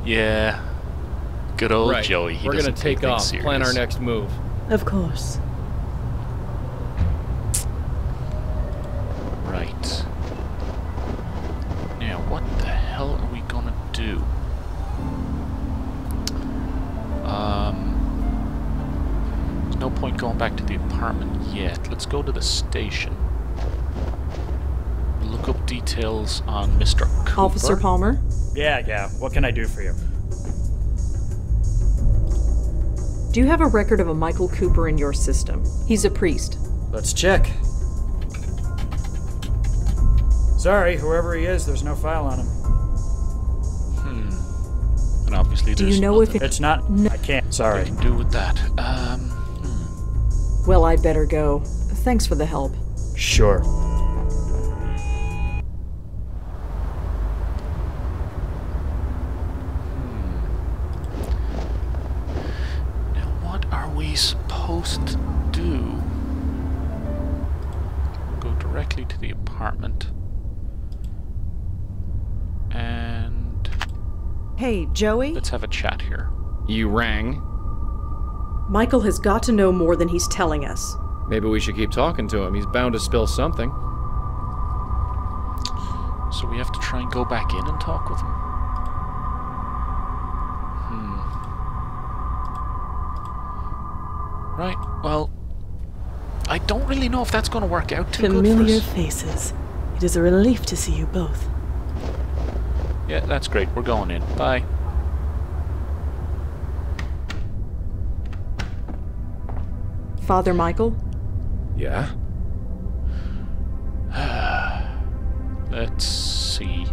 Yeah. Good old Right. Joey. We're gonna take off, plan our next move. Of course. Right. Now, what the hell are we gonna do? There's no point going back to the apartment yet. Let's go to the station. Look up details on Mr. Cooper. Officer Palmer? Yeah. What can I do for you? Do you have a record of a Michael Cooper in your system? He's a priest. Let's check. Sorry, whoever he is, there's no file on him. And obviously Do there's you know if nothing It's not. No. I can't. I Sorry. can do with that. Well, I'd better go. Thanks for the help. Sure. Now, what are we supposed to do? Go directly to the apartment. And Hey, Joey? let's have a chat here. You rang. Michael has got to know more than he's telling us. Maybe we should keep talking to him. He's bound to spill something. So we have to try and go back in and talk with him. Right, well, I don't really know if that's going to work out too good for Familiar us. faces. It is a relief to see you both. Yeah, that's great. We're going in. Bye. Father Michael? Yeah? Let's see.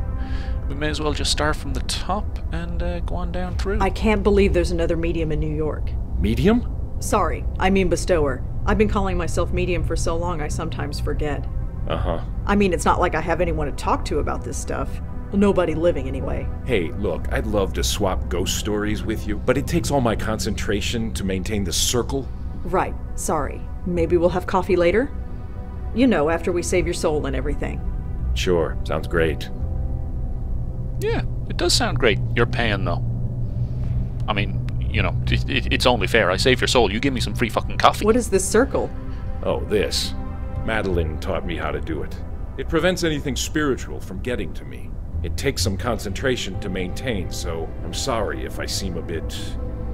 We may as well just start from the top and go on down through. I can't believe there's another medium in New York. Medium? Sorry, I mean bestower. I've been calling myself medium for so long I sometimes forget. Uh-huh. I mean, it's not like I have anyone to talk to about this stuff. Nobody living, anyway. Hey, look, I'd love to swap ghost stories with you, but it takes all my concentration to maintain the circle. Right, sorry. Maybe we'll have coffee later? You know, after we save your soul and everything. Sure, sounds great. Yeah, it does sound great. You're paying, though. I mean, you know, it's only fair. I save your soul. You give me some free fucking coffee. What is this circle? Oh, this. Madeline taught me how to do it. It prevents anything spiritual from getting to me. It takes some concentration to maintain, so I'm sorry if I seem a bit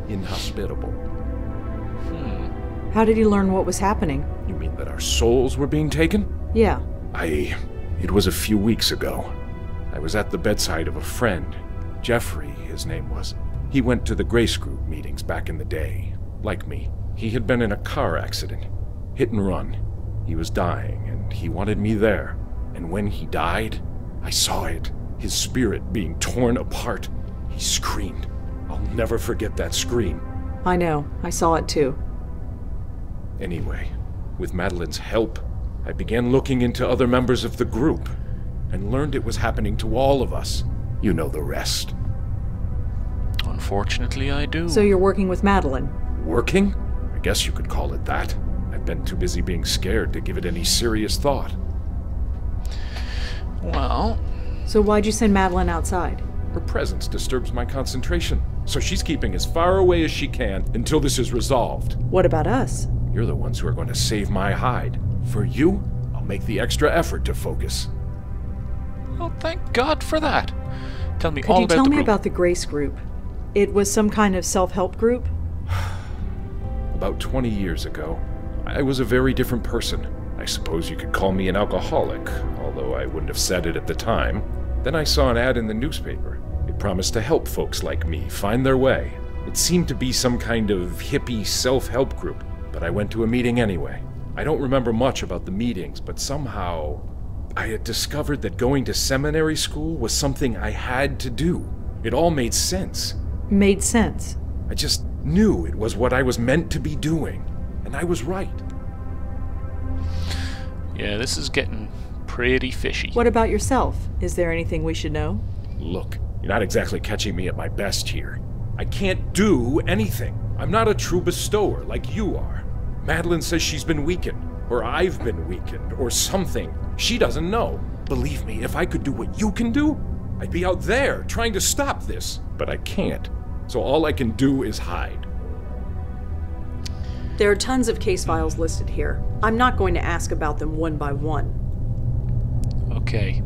inhospitable. How did he learn what was happening? You mean that our souls were being taken? Yeah. It was a few weeks ago. I was at the bedside of a friend. Jeffrey, his name was. He went to the Grace Group meetings back in the day. Like me, he had been in a car accident. Hit and run. He was dying, and he wanted me there. And when he died, I saw it. His spirit being torn apart. He screamed. I'll never forget that scream. I know. I saw it too. Anyway, with Madeline's help, I began looking into other members of the group and learned it was happening to all of us. You know the rest. Unfortunately, I do. So you're working with Madeline? Working? I guess you could call it that. I've been too busy being scared to give it any serious thought. Well... So why'd you send Madeline outside? Her presence disturbs my concentration, so she's keeping as far away as she can until this is resolved. What about us? You're the ones who are going to save my hide. For you, I'll make the extra effort to focus. Oh, thank God for that. Tell me Could all you about tell the me group. about the Grace Group? It was some kind of self-help group? About 20 years ago, I was a very different person. I suppose you could call me an alcoholic, although I wouldn't have said it at the time. Then I saw an ad in the newspaper. It promised to help folks like me find their way. It seemed to be some kind of hippie self-help group, but I went to a meeting anyway. I don't remember much about the meetings, but somehow I had discovered that going to seminary school was something I had to do. It all made sense. Made sense. I just knew it was what I was meant to be doing, and I was right. Yeah, this is getting pretty fishy. What about yourself? Is there anything we should know? Look, you're not exactly catching me at my best here. I can't do anything. I'm not a true bestower like you are. Madeline says she's been weakened, or I've been weakened, or something. She doesn't know. Believe me, if I could do what you can do, I'd be out there trying to stop this, but I can't. So all I can do is hide. There are tons of case files listed here. I'm not going to ask about them one by one. Okay.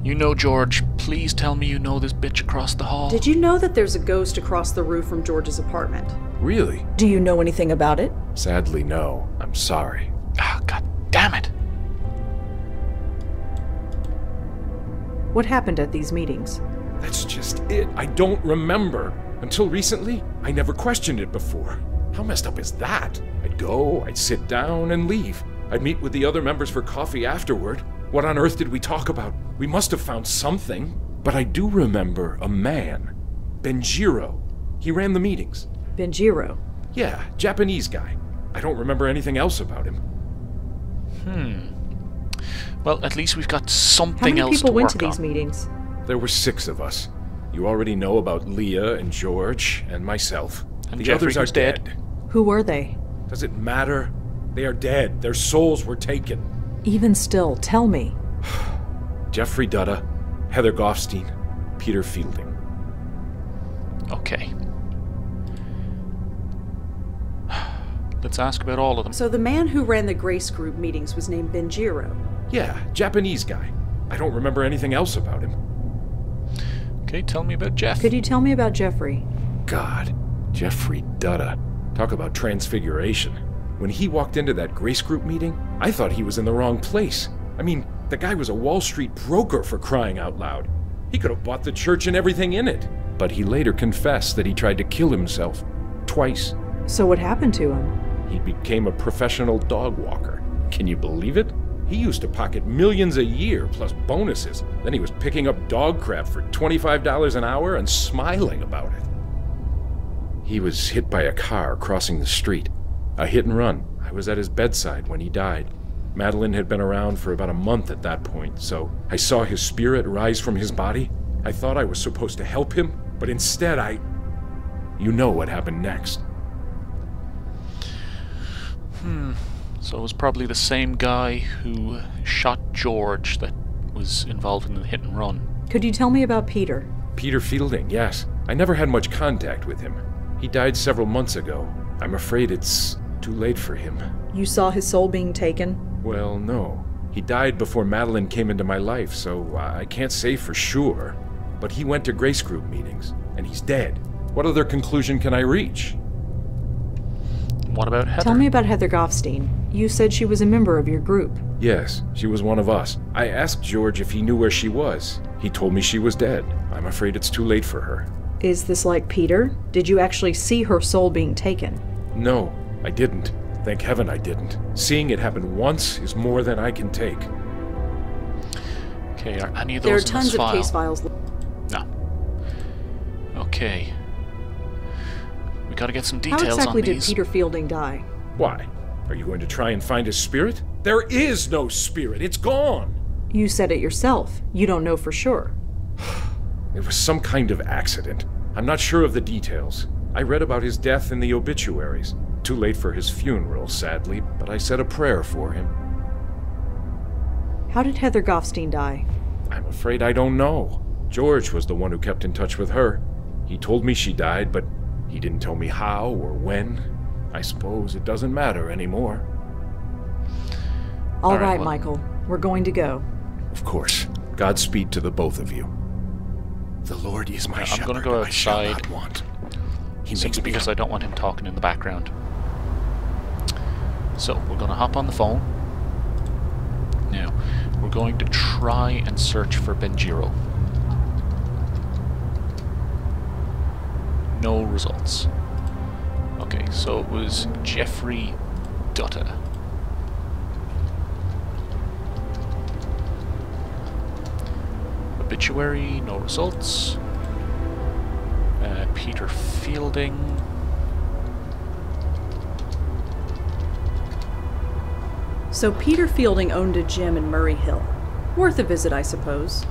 You know, George, please tell me you know this bitch across the hall. Did you know that there's a ghost across the roof from George's apartment? Really? Do you know anything about it? Sadly, no. I'm sorry. Ah, God damn it. What happened at these meetings? That's just it. I don't remember. Until recently, I never questioned it before. How messed up is that? I'd go, I'd sit down and leave. I'd meet with the other members for coffee afterward. What on earth did we talk about? We must have found something. But I do remember a man. Benjiro. He ran the meetings. Benjiro? Yeah, Japanese guy. I don't remember anything else about him. Well, at least we've got something How many else to people work went to these on. meetings? There were 6 of us. You already know about Leah and George and myself. And the Jeffrey others are was dead. dead. Who were they? Does it matter? They are dead. Their souls were taken. Even still, tell me. Jeffrey Dutta, Heather Goffstein, Peter Fielding. Okay. Let's ask about all of them. So the man who ran the Grace Group meetings was named Benjiro. Yeah, Japanese guy. I don't remember anything else about him. Okay, tell me about Jeff. Could you tell me about Jeffrey? God, Jeffrey Dutta. Talk about transfiguration. When he walked into that Grace Group meeting, I thought he was in the wrong place. I mean, the guy was a Wall Street broker, for crying out loud. He could have bought the church and everything in it. But he later confessed that he tried to kill himself. Twice. So what happened to him? He became a professional dog walker. Can you believe it? He used to pocket millions a year, plus bonuses. Then he was picking up dog crap for $25 an hour and smiling about it. He was hit by a car crossing the street. A hit and run. I was at his bedside when he died. Madeline had been around for about a month at that point, so I saw his spirit rise from his body. I thought I was supposed to help him, but instead You know what happened next. So it was probably the same guy who shot George that was involved in the hit and run. Could you tell me about Peter? Peter Fielding, yes. I never had much contact with him. He died several months ago. I'm afraid it's too late for him. You saw his soul being taken? Well, no. He died before Madeline came into my life, so I can't say for sure. But he went to Grace Group meetings, and he's dead. What other conclusion can I reach? What about Heather? Tell me about Heather Goffstein. You said she was a member of your group. Yes, she was one of us. I asked George if he knew where she was. He told me she was dead. I'm afraid it's too late for her. Is this like Peter? Did you actually see her soul being taken? No, I didn't. Thank heaven I didn't. Seeing it happen once is more than I can take. Okay, are any of There are those in tons this of file? case files. No. Okay. We gotta get some How details exactly on did these. Peter Fielding die? Why? Are you going to try and find his spirit? There is no spirit. It's gone. You said it yourself. You don't know for sure. It was some kind of accident. I'm not sure of the details. I read about his death in the obituaries. Too late for his funeral, sadly, but I said a prayer for him. How did Heather Goffstein die? I'm afraid I don't know. George was the one who kept in touch with her. He told me she died, but he didn't tell me how or when. I suppose it doesn't matter anymore. All right, right, well- Michael. We're going to go. Of course. Godspeed to the both of you. The Lord is my I'm shepherd. gonna go I shall outside. not want. He makes Simply me because I don't want him talking in the background. So, we're gonna hop on the phone. Now, we're going to try and search for Benjiro. No results. Okay, so it was Jeffrey Dutta. Obituary, no results. Peter Fielding. So Peter Fielding owned a gym in Murray Hill. Worth a visit, I suppose.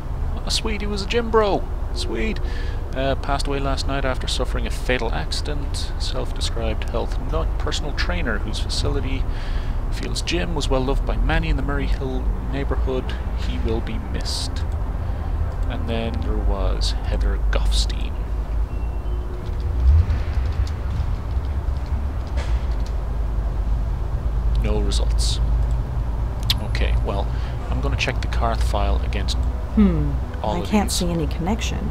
Oh, sweet, he was a gym bro. Sweet. Passed away last night after suffering a fatal accident. Self-described health nut. Personal trainer whose facility feels gym was well loved by many in the Murray Hill neighborhood. He will be missed. And then there was Heather Goffstein. No results. Okay, well, I'm going to check the Carth file against all of I can't these, see any connection.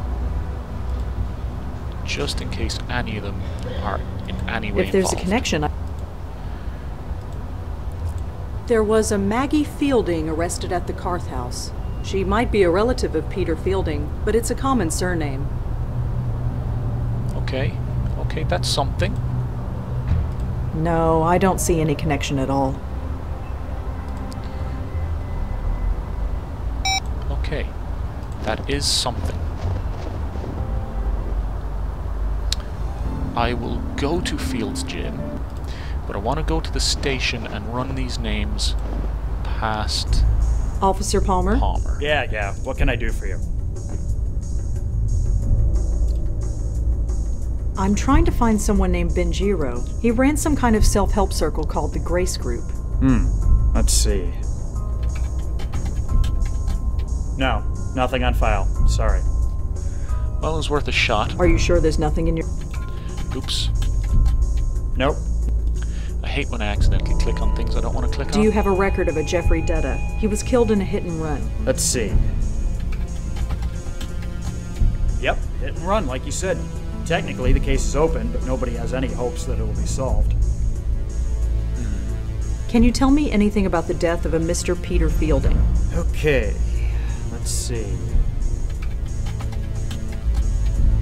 just in case any of them are in any way If there's involved. a connection, There was a Maggie Fielding arrested at the Carth house. She might be a relative of Peter Fielding, but it's a common surname. Okay, that's something. No, I don't see any connection at all. Okay, that is something. I will go to Field's Gym, but I want to go to the station and run these names past Officer Palmer? Palmer. Yeah, what can I do for you? I'm trying to find someone named Benjiro. He ran some kind of self-help circle called the Grace Group. Let's see. No, nothing on file. Sorry. Well, it was worth a shot. Are you sure there's nothing in your... Oops. Nope. I hate when I accidentally click on things I don't want to click on. Do you have a record of a Jeffrey Dutta? He was killed in a hit and run. Let's see. Yep, hit and run, like you said. Technically, the case is open, but nobody has any hopes that it will be solved. Can you tell me anything about the death of a Mr. Peter Fielding? Okay, let's see.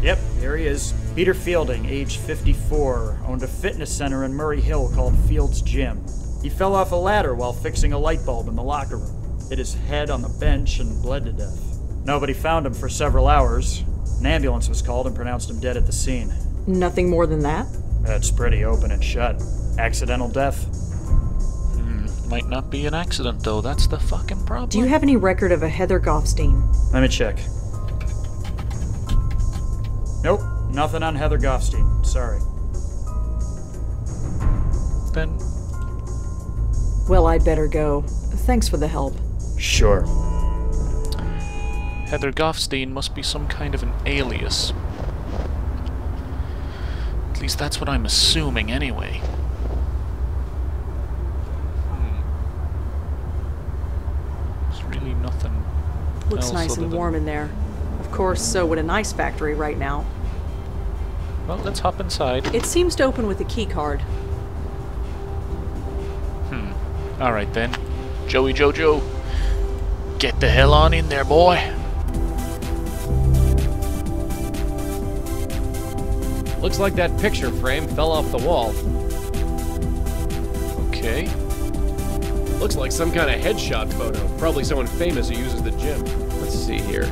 Yep, here he is. Peter Fielding, age 54, owned a fitness center in Murray Hill called Field's Gym. He fell off a ladder while fixing a light bulb in the locker room, hit his head on the bench, and bled to death. Nobody found him for several hours. An ambulance was called and pronounced him dead at the scene. Nothing more than that? That's pretty open and shut. Accidental death. Might not be an accident, though. That's the fucking problem. Do you have any record of a Heather Goffstein? Let me check. Nope, nothing on Heather Goffstein. Sorry. Then Well, I'd better go. Thanks for the help. Sure. Heather Goffstein must be some kind of an alias. At least that's what I'm assuming, anyway. There's really nothing Looks else nice other and than- warm in there. Of course, so would an ice factory right now. Well, let's hop inside. It seems to open with a key card. Alright then. Joey Jojo, get the hell on in there, boy. Looks like that picture frame fell off the wall. Okay. Looks like some kind of headshot photo. Probably someone famous who uses the gym. Let's see here.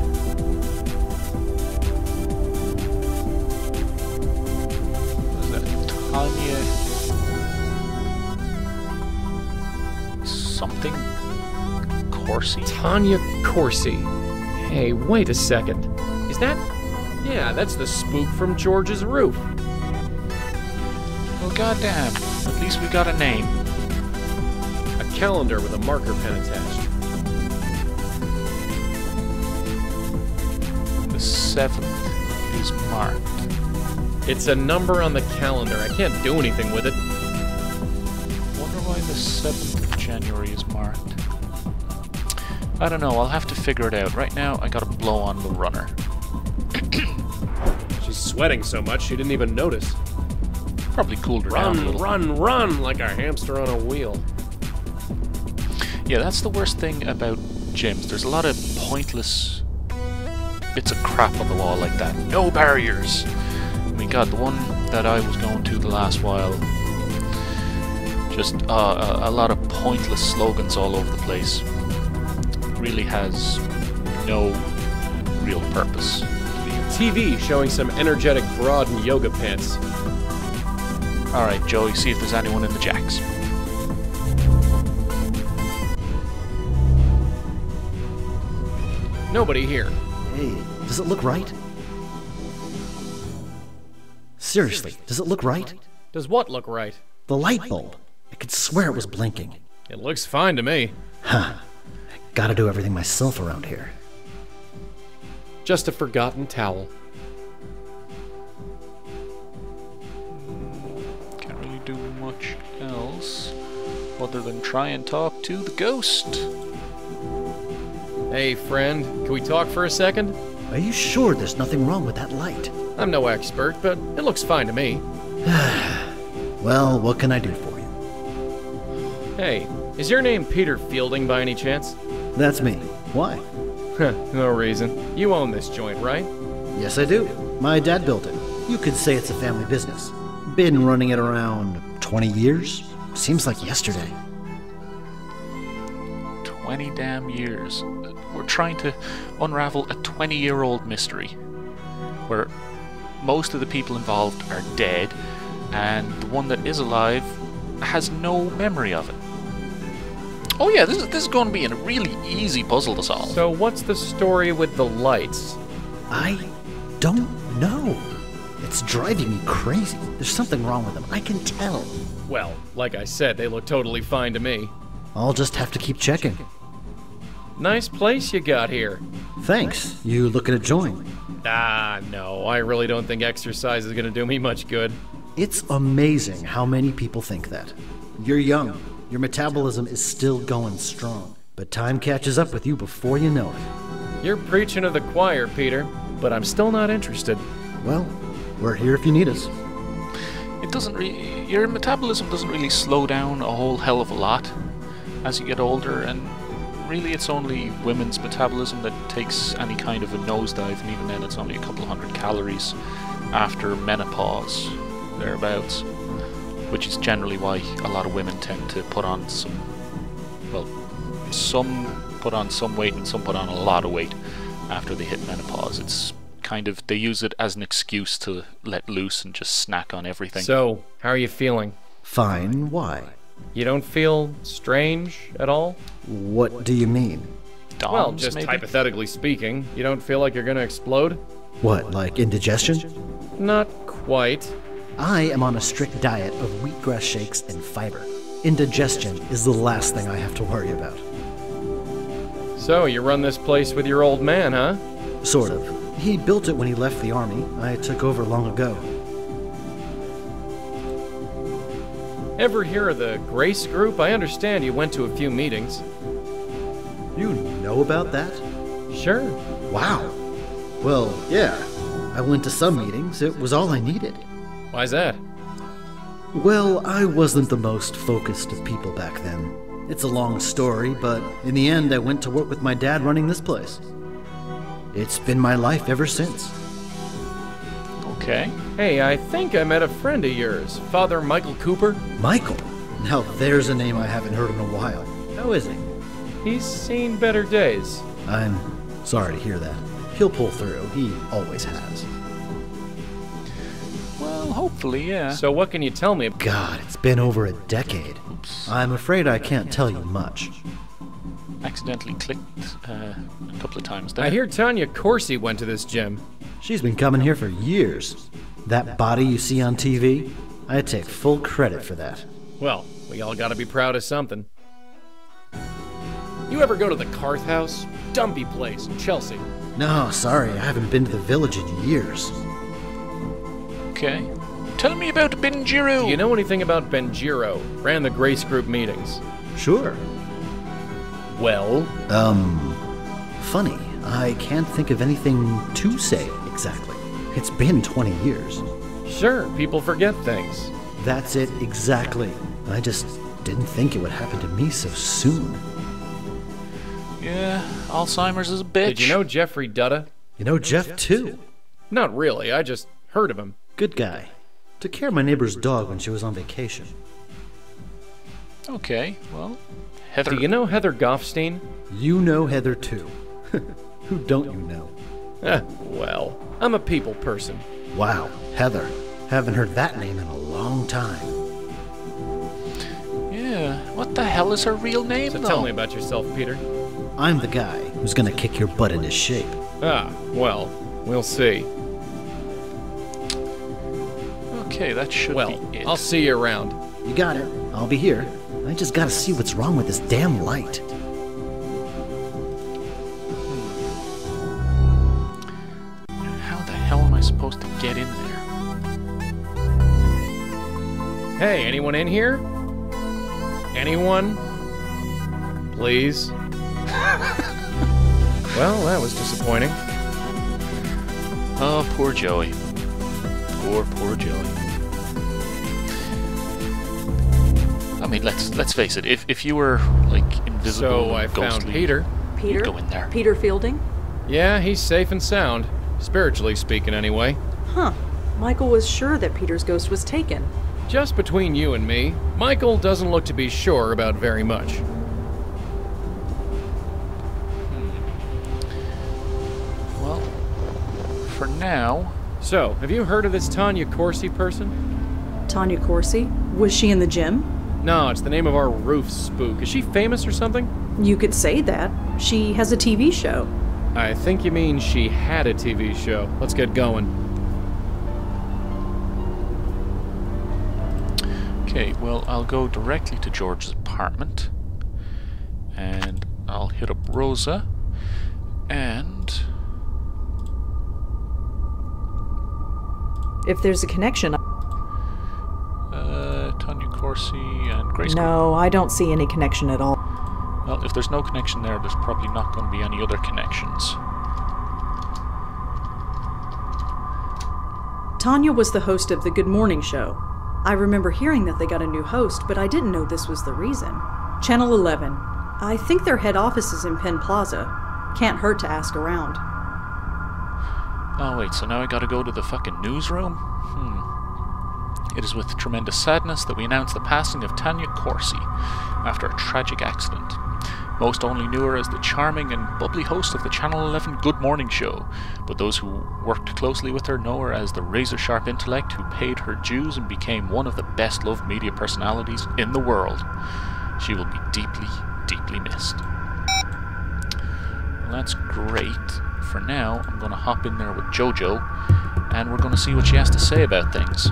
What is that? Tanya... something? Corsi? Tanya Corsi. Hey, wait a second. Is that... Yeah, that's the spook from George's roof. Well, goddamn. At least we got a name. A calendar with a marker pen attached. The 7th is marked. It's a number on the calendar. I can't do anything with it. Wonder why the 7th of January is marked. I don't know, I'll have to figure it out. Right now, I gotta blow on the runner. She's sweating so much she didn't even notice. Probably cooled her down a Run, little. run, like a hamster on a wheel. Yeah, that's the worst thing about gyms. There's a lot of pointless bits of crap on the wall like that. No barriers! I mean, God, the one that I was going to the last while, just a lot of pointless slogans all over the place. Really has no real purpose. TV showing some energetic broad in yoga pants. Alright, Joey, see if there's anyone in the jacks. Nobody here. Hey, does it look right? Seriously, does it look right? Does what look right? The light bulb. I could swear it was blinking. It looks fine to me. Huh. Gotta do everything myself around here. Just a forgotten towel. Can't really do much else other than try and talk to the ghost. Hey, friend, can we talk for a second? Are you sure there's nothing wrong with that light? I'm no expert, but it looks fine to me. Well, what can I do for you? Hey, is your name Peter Fielding by any chance? That's me. Why? No reason. You own this joint, right? Yes, I do. My dad built it. You could say it's a family business. Been running it around 20 years? Seems like yesterday. 20 damn years. We're trying to unravel a 20-year-old mystery where most of the people involved are dead and the one that is alive has no memory of it. Oh yeah, this is going to be a really easy puzzle to solve. So what's the story with the lights? I don't know. It's driving me crazy. There's something wrong with them. I can tell. Well, like I said, they look totally fine to me. I'll just have to keep checking. Nice place you got here. Thanks. You looking to join? Ah, no, I really don't think exercise is gonna do me much good. It's amazing how many people think that. You're young. Your metabolism is still going strong. But time catches up with you before you know it. You're preaching to the choir, Peter, but I'm still not interested. Well, we're here if you need us. It doesn't your metabolism doesn't really slow down a whole hell of a lot as you get older, and really it's only women's metabolism that takes any kind of a nosedive, and even then it's only a couple of hundred calories after menopause, thereabouts, which is generally why a lot of women tend to put on some put on some weight and some put on a lot of weight after they hit menopause. It's kind of, they use it as an excuse to let loose and just snack on everything. So, how are you feeling? Fine. Why? You don't feel strange at all? What do you mean? Doms, Well, just maybe? hypothetically speaking, you don't feel like you're gonna explode? What, like indigestion? Not quite. I am on a strict diet of wheatgrass shakes and fiber. Indigestion is the last thing I have to worry about. So, you run this place with your old man, huh? Sort of. He built it when he left the army. I took over long ago. Ever hear of the Grace Group? I understand you went to a few meetings. You know about that? Sure. Wow. Well, yeah. I went to some meetings. It was all I needed. Why's that? Well, I wasn't the most focused of people back then. It's a long story, but in the end I went to work with my dad running this place. It's been my life ever since. Okay. Hey, I think I met a friend of yours, Father Michael Cooper. Michael? Now there's a name I haven't heard in a while. How is he? He's seen better days. I'm sorry to hear that. He'll pull through. He always has. Well, hopefully, yeah. So what can you tell me? God, it's been over a decade. Oops. I'm afraid I can't tell you much. Accidentally clicked a couple of times there. I hear Tanya Corsi went to this gym. She's been coming here for years. That body you see on TV, I take full credit for that. Well, we all gotta be proud of something. You ever go to the Carth House? Dumpy place in Chelsea. No, sorry, I haven't been to the village in years. Okay. Tell me about Benjiro. Do you know anything about Benjiro? Ran the Grace Group meetings. Sure. Well? Funny. I can't think of anything to say exactly. It's been 20 years. Sure, people forget things. That's it exactly. I just didn't think it would happen to me so soon. Yeah, Alzheimer's is a bitch. Did you know Jeffrey Dutta? You know Jeff too. Not really, I just heard of him. Good guy. Took care of my neighbor's dog when she was on vacation. Okay, well, Heather. Do you know Heather Goffstein? You know Heather too. Who don't you know? Well, I'm a people person. Wow, Heather. Haven't heard that name in a long time. Yeah, what the hell is her real name, So though? tell me about yourself, Peter. I'm the guy who's gonna kick your butt into shape. Ah, well, we'll see. Okay, that should Well, be it. I'll see you around. You got it. I'll be here. I just gotta see what's wrong with this damn light. supposed to get in there? Hey, anyone in here? Anyone? Please? Well, that was disappointing. Oh, poor Joey. Poor Joey. I mean, let's face it. If you were like invisible, So I and found ghostly, Peter. Peter? you'd go in there. Peter Fielding? Yeah, he's safe and sound. Spiritually speaking, anyway. Huh. Michael was sure that Peter's ghost was taken. Just between you and me, Michael doesn't look to be sure about very much. Well, for now, So, have you heard of this Tanya Corsi person? Tanya Corsi? Was she in the gym? No, it's the name of our roof spook. Is she famous or something? You could say that. She has a TV show. I think you mean she had a TV show. Let's get going. okay, well, I'll go directly to George's apartment. And I'll hit up Rosa. And... If there's a connection... Tanya Corsi and Grace. No, I don't see any connection at all. Well, if there's no connection there, there's probably not going to be any other connections. Tanya was the host of the Good Morning Show. I remember hearing that they got a new host, but I didn't know this was the reason. Channel 11. I think their head office is in Penn Plaza. Can't hurt to ask around. Oh wait, so now I gotta go to the fucking newsroom? It is with tremendous sadness that we announce the passing of Tanya Corsi after a tragic accident. Most only knew her as the charming and bubbly host of the Channel 11 Good Morning Show, but those who worked closely with her know her as the razor-sharp intellect who paid her dues and became one of the best-loved media personalities in the world. She will be deeply, deeply missed. Well, that's great. For now, I'm going to hop in there with Jojo, and we're going to see what she has to say about things.